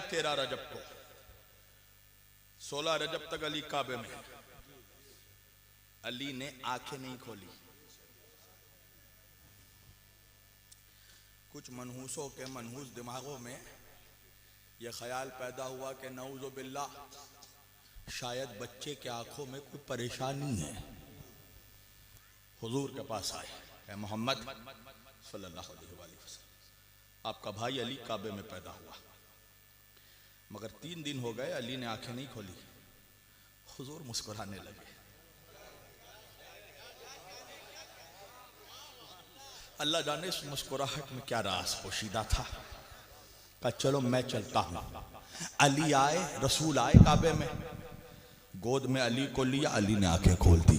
13 रजब को, 16 रजब तक अली काबे में। अली ने आंखें नहीं खोली। कुछ मनहूसों के मनहूस दिमागों में यह ख्याल पैदा हुआ कि नऊज़ु बिल्लाह, शायद बच्चे के आंखों में कोई परेशानी है। हुजूर के पास आए, ए मोहम्मद सल्लल्लाहु अलैहि वसल्लम, आपका भाई अली काबे में पैदा हुआ, मगर 3 दिन हो गए अली ने आंखें नहीं खोली। हुजूर मुस्कुराने लगे। अल्लाह जाने इस मुस्कुराहट में क्या राज पोशीदा था। कहा चलो मैं चलता हूं। अली आए, रसूल आए काबे में, गोद में अली को लिया, अली ने आंखें खोल दी।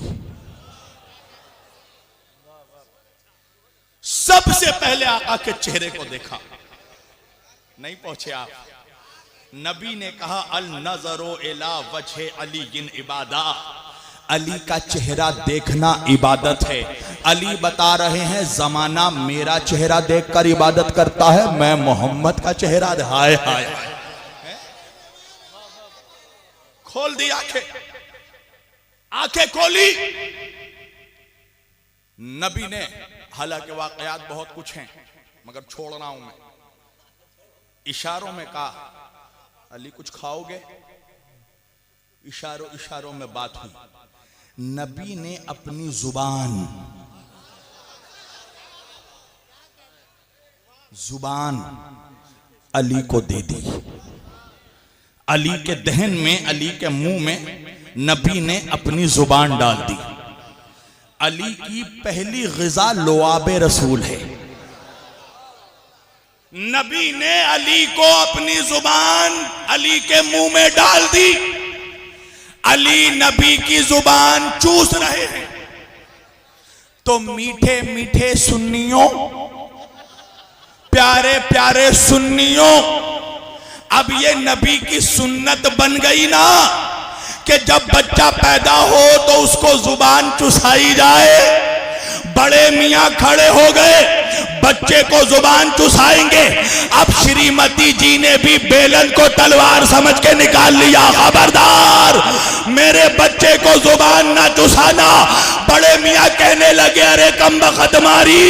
सबसे पहले आका के चेहरे को देखा। नहीं पहुंचे आप। नबी ने कहा अल नजरो इला वजहे अली इन इबादा, अली का चेहरा देखना इबादत है। अली बता रहे हैं जमाना मेरा चेहरा देखकर इबादत करता है, मैं मोहम्मद का चेहरा। हाय हाय, खोल दी आंखें, आंखें खोली नबी ने। हालांकि वाकयात बहुत कुछ हैं मगर छोड़ रहा हूं मैं। इशारों में कहा अली कुछ खाओगे, इशारों इशारों में बात हुई। नबी ने अपनी जुबान अली को दे दी। अली के दहन में, अली के मुंह में नबी ने अपनी जुबान डाल दी। अली की पहली ग़िज़ा लुआबे रसूल है। नबी ने अली को अपनी जुबान अली के मुंह में डाल दी। अली नबी की जुबान चूस रहे हैं। तो मीठे मीठे सुन्नियों, प्यारे प्यारे सुन्नियों, अब ये नबी की सुन्नत बन गई ना कि जब बच्चा पैदा हो तो उसको जुबान चुसाई जाए। बड़े मियां खड़े हो गए, बच्चे को जुबान चुसाएंगे। अब श्रीमती जी ने भी बेलन को तलवार समझ के निकाल लिया। खबरदार, मेरे बच्चे को जुबान ना चुसाना। बड़े मियां कहने लगे अरे कमबख्त मारी,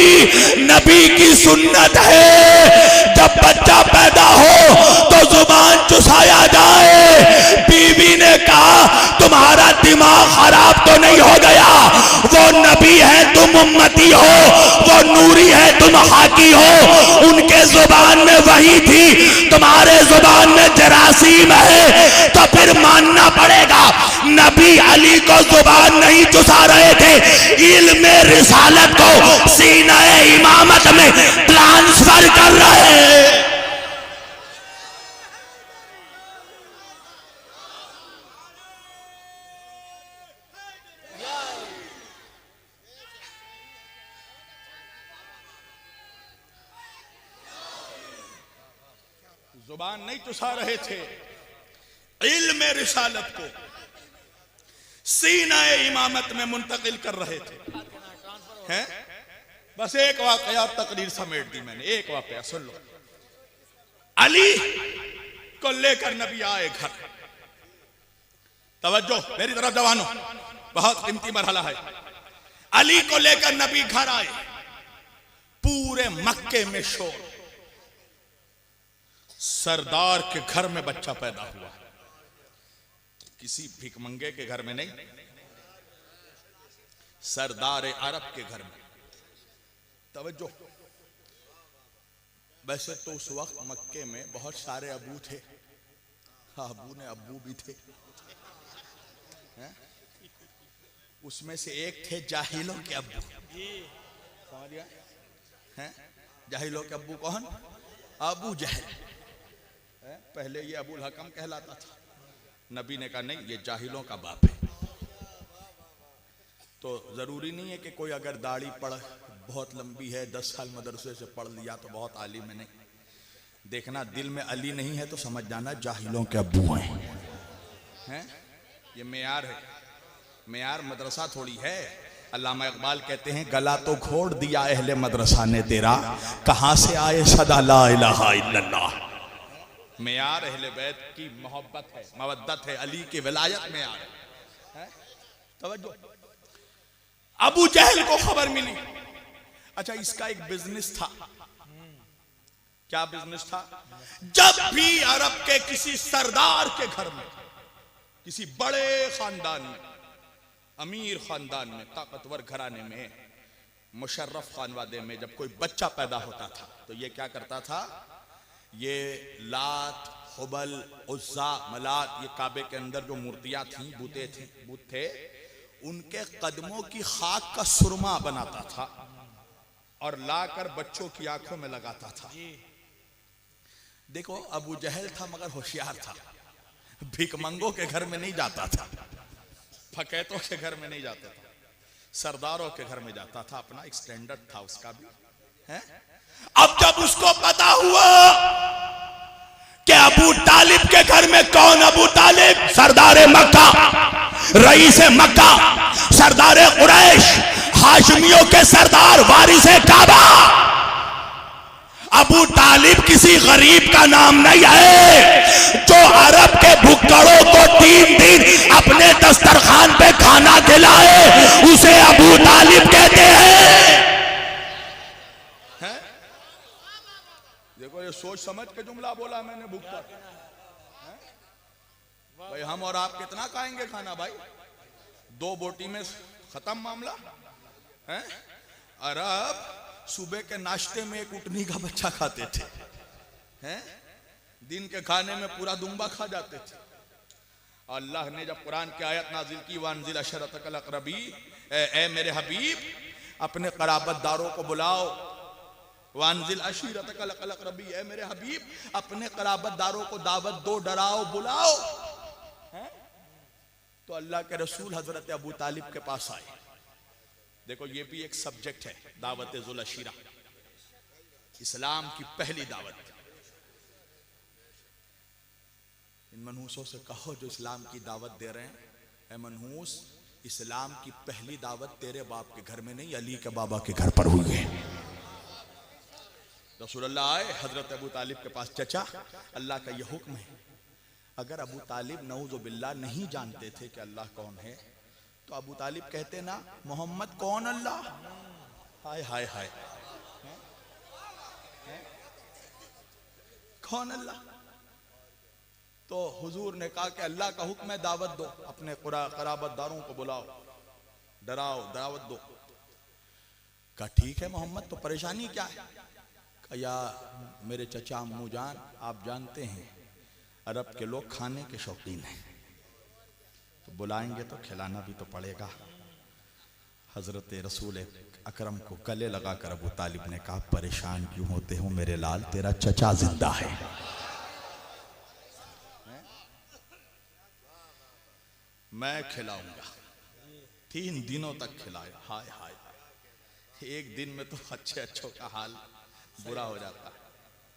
नबी की सुन्नत है जब बच्चा पैदा हो तो जुबान चुसाया जाए। बीवी ने कहा तुम्हारा दिमाग खराब तो नहीं हो गया? वो नबी है, तुम उम्मती हो, वो नूरी है, तुम हाकी हो। उनके जुबान में वही थी, तुम्हारे जुबान में जरासीम है। तो फिर मानना पड़ेगा नबी अली को जुबान नहीं चुसा रहे थे, इल्म रिसालत को सीना इमामत में ट्रांसफर कर रहे। जुबान नहीं चुसा रहे थे, इल्म रिसालत को सीना इमामत में मुंतकिल कर रहे थे। हैं? बस एक वाकया तकरीर समेट दी मैंने। एक वाकया सुन लो। अली को लेकर नबी आए घर। तवज्जो मेरी तरफ जवानों, बहुत कीमती मरहला है। अली को लेकर नबी घर आए। पूरे मक्के में शोर। सरदार के घर में बच्चा पैदा हुआ, किसी भिखमंगे के घर में नहीं, सरदार अरब के घर में। तवज्जो, वैसे तो उस वक्त मक्के में बहुत सारे अबू थे। अबू ने अब्बू भी थे। उसमें से एक थे जाहिलों के अब्बू। समझ गया? जाहिलों के अब्बू कौन? अबू जहल। पहले ये अबुल हकम कहलाता था। नबी ने कहा नहीं, ये जाहिलों का बाप है। तो जरूरी नहीं है कि कोई अगर दाढ़ी पढ़ बहुत लंबी है, 10 साल मदरसे से पढ़ लिया तो बहुत आलिम है। नहीं, देखना दिल में अली नहीं है तो समझ जाना जाहिलों के अब्बू हैं। ये मेयार है, मेयार मदरसा थोड़ी है। अल्लामा इकबाल कहते हैं गला तो घोड़ दिया अहले मदरसा ने तेरा, कहां से आए सदा ला इलाहा इल्लल्लाह। मेयार अहले बैत की मोहब्बत है, मवद्दत है, अली की विलायत मेयार है। तवज्जो। अबू जहल को खबर मिली। अच्छा, इसका एक बिजनेस था। क्या बिजनेस था? जब भी अरब के किसी सरदार के घर में, किसी बड़े खानदान में, अमीर खानदान में, ताकतवर घराने में, मुशर्रफ खानवादे में जब कोई बच्चा पैदा होता था तो ये क्या करता था? ये लात, हुबल, उज़्ज़ा, मलात, ये काबे के अंदर जो मूर्तियां थीं, बुत थे, उनके कदमों की खाक का सुरमा बनाता था और लाकर बच्चों की आंखों में लगाता था। देखो, अबू जहल था मगर होशियार था। भिकमंगों के घर में नहीं जाता था, फकैतों के घर में नहीं जाता था, सरदारों के घर में जाता था। अपना एक स्टैंडर्ड था उसका भी है। अब जब उसको पता हुआ कि अबू तालिब के घर में, कौन अबू तालिब? सरदार मक्का, रईस मक्का, सरदार कुरैश, हाशमियों के सरदार, वारिस काबा। अबू तालिब किसी गरीब का नाम नहीं है। जो अरब के भुक्कड़ों को 3 दिन अपने दस्तरखान पे खाना खिलाए, उसे अबू तालिब कहते हैं। देखो, ये सोच समझ के जुमला बोला मैंने, भुक्कड़। भाई हम और आप कितना खाएंगे खाना भाई? 2 बोटी में खत्म मामला है। अरब सुबह के नाश्ते में एक उटनी का बच्चा खाते थे, हैं? दिन के खाने में पूरा दुम्बा खा जाते थे। अल्लाह ने जब कुरान की आयत नाजिल की, वानजिल अशरतकल अक़रबी, ए मेरे हबीब अपने क़राबतदारों को बुलाओ, वानजिल अशीरतकल अक़रबी, ए मेरे हबीब अपने क़राबतदारों को दावत दो, डराओ, बुलाओ, हैं? तो अल्लाह के रसूल हजरत अबू तालिब के पास आए। देखो, ये भी एक सब्जेक्ट है, दावत ज़ुल अशीरा, इस्लाम की पहली दावत। इन मनहूसों से कहो जो इस्लाम की दावत दे रहे हैं, ए मनहूस, इस्लाम की पहली दावत तेरे बाप के घर में नहीं, अली के बाबा के घर पर हुई है। रसूलुल्लाह आए हजरत अबू तालिब के पास, चचा अल्लाह का यह हुक्म है। अगर अबू तालिब नऊज़ु बिल्लाह नहीं जानते थे कि अल्लाह कौन है, तो अबू तालिब कहते ना, मोहम्मद कौन अल्लाह? हाय हाय हाय, कौन अल्लाह? तो हुजूर ने कहा कि अल्लाह का हुक्म है, दावत दो, अपने क़राबतदारों को बुलाओ, डराओ, दावत दो। कहा ठीक है मोहम्मद, तो परेशानी क्या है? कहा या मेरे चचा अम्मू जान, आप जानते हैं अरब के लोग खाने के शौकीन हैं, तो बुलाएंगे तो खिलाना भी तो पड़ेगा। हजरत रसूल अकरम को गले लगाकर अबू तालिब ने कहा, परेशान क्यों होते हो मेरे लाल, तेरा चचा जिंदा है। मैं खिलाऊंगा। 3 दिनों तक खिलाया। हाय हाय, एक दिन में तो अच्छों का हाल बुरा हो जाता है।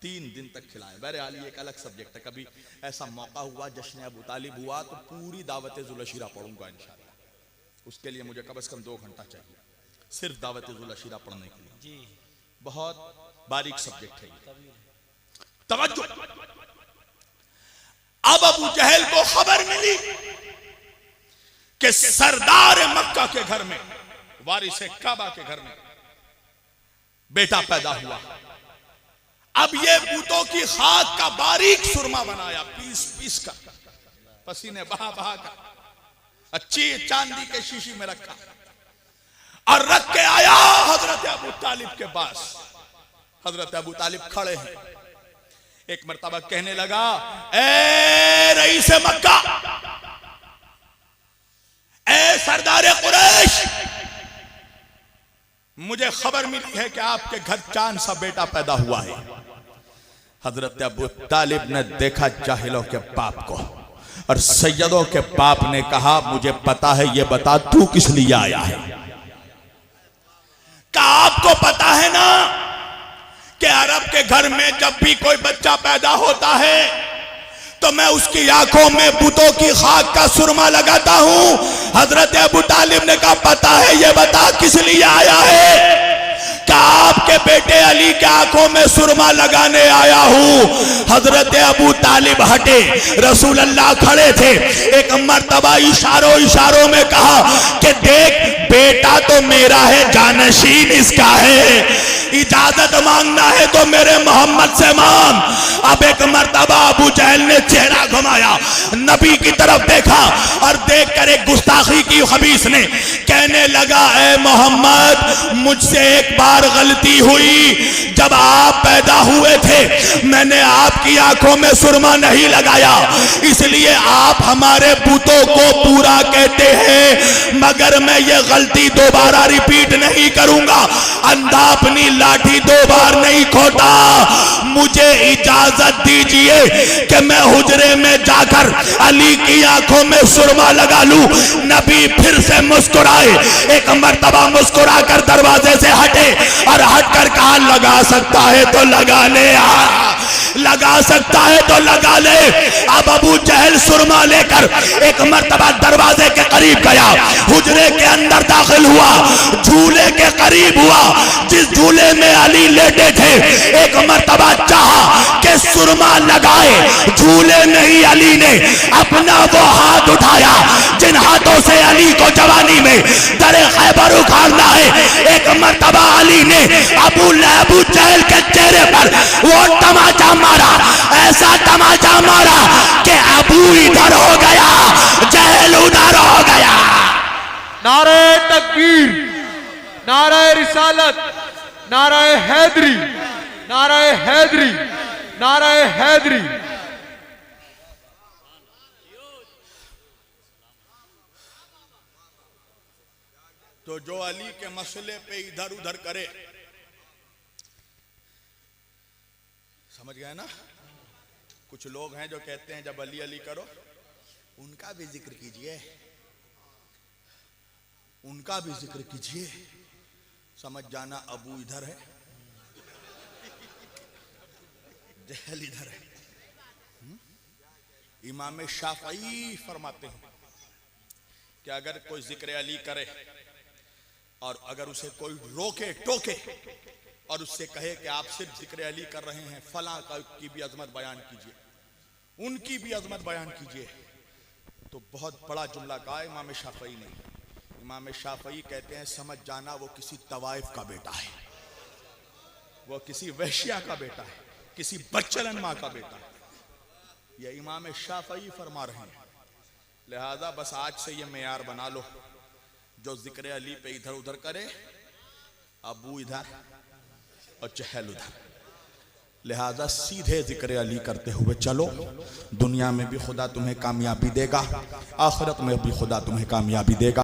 3 दिन तक खिलाए। बहरहाल ये एक अलग सब्जेक्ट है। कभी ऐसा मौका हुआ, जश्न अबू तालिब हुआ, तो पूरी दावत ज़ुल अशीरा पढ़ूंगा इंशाअल्लाह। उसके लिए मुझे कम से कम 2 घंटा चाहिए, सिर्फ दावत ज़ुल अशीरा पढ़ने के लिए जी। बहुत बारीक सब्जेक्ट है ये। तवज्जो। अब अबू जहल को खबर मिली कि सरदार मक्का के घर में, वारिस काबा के घर में बेटा पैदा हुआ। अब ये बूतों की खाक का बारीक सुरमा बनाया, पीस पीस कर, पसीने बहा बहा कर, अच्छी चांदी के शीशी में रखा और रख के आया हजरत अबू तालिब के पास। हजरत अबू तालिब खड़े हैं। एक मर्तबा कहने लगा, ए रईस मक्का, ए सरदार कुरैश, मुझे खबर मिली है कि आपके घर चांद सा बेटा पैदा हुआ है। हजरत अबू तालिब ने देखा जाहिलों के बाप को और सैयदों के बाप ने कहा, मुझे पता है, ये बता तू किस लिए आया है? क्या आपको पता है ना कि अरब के घर में जब भी कोई बच्चा पैदा होता है तो मैं उसकी आंखों में बुतों की खाक का सुरमा लगाता हूं। हजरत अबू तालिब ने कहा, पता है, ये बता किस लिए आया है? कि आपके बेटे अली के आंखों में सुरमा लगाने आया हूं। हजरत अबू तालिब हटे, रसूल अल्लाह खड़े थे। एक मर्तबा इशारों में कहा कि देख बेटा तो मेरा है, जानशीन इसका है, इजाजत मांगना है तो मेरे मोहम्मद से मांग। अब एक मर्तबा अबू जहल ने चेहरा घुमाया, नबी की तरफ देखा और देखकर एक गुस्ताखी की खबीस ने कहने लगा, ए मोहम्मद मुझसे एक बार गलती हुई, जब आप पैदा हुए थे मैंने आपकी आंखों में सुरमा नहीं लगाया, इसलिए आप हमारे बुतों को पूरा कहते हैं, मगर मैं ये गलती दोबारा रिपीट नहीं करूंगा। अंधा अपनी लाठी दो बार नहीं खोता। मुझे इजाजत दीजिए कि मैं हुजरे में जाकर अली की आंखों में सुरमा लगा लूं। नबी फिर से मुस्कुराए, एक मर्तबा मुस्कुरा कर दरवाजे से हटे और हटकर कहा, लगा सकता है तो लगा ले, लगा सकता है तो लगा ले। अब अबू जहल सुरमा लेकर एक मर्तबा दरवाजे के करीब गया, हुजरे के अंदर दाखिल हुआ, झूले के करीब हुआ जिस झूले में अली लेटे थे। एक मर्तबा चाहा कि सुरमा लगाए, झूले में ही अली ने अपना वो हाथ उठाया जिन हाथों से अली को जवानी में दरे खैबर उखाड़ना है। एक मर्तबा अली ने अबू जहल के चेहरे पर वो तमाचा मारा, ऐसा तमाचा मारा कि अबू इधर हो गया, जहल उधर हो गया। नारे तकबीर, नारे रिसालत, नारे हैदरी, नारे हैदरी, नारे हैदरी। तो जो अली के मसले पे इधर उधर करे, समझ गए ना? कुछ लोग हैं जो कहते हैं जब अली अली करो उनका भी जिक्र कीजिए, उनका भी जिक्र कीजिए। समझ जाना अबू इधर है, जहल इधर है। इमाम शाफई फरमाते हैं कि अगर कोई जिक्र अली करे और अगर उसे कोई रोके टोके और उससे कहे कि आप सिर्फ जिक्र अली कर रहे हैं, फला की भी अजमत बयान कीजिए, उनकी भी अजमत बयान कीजिए, तो बहुत बड़ा जुमला कहा इमाम शाफई ने। इमाम शाफई कहते हैं समझ जाना वो किसी तवाइफ का बेटा है, वो किसी वैश्या का बेटा है, किसी बच्चलन माँ का बेटा है। यह इमाम शाफई फरमा रहे हैं। लिहाजा बस आज से ये मेयार बना लो, जो जिक्र अली पे इधर उधर करे, अबू इधर और जहल उधर। लिहाजा सीधे जिक्र अली करते हुए चलो, दुनिया में भी खुदा तुम्हें कामयाबी देगा, आखिरत में भी खुदा तुम्हें कामयाबी देगा।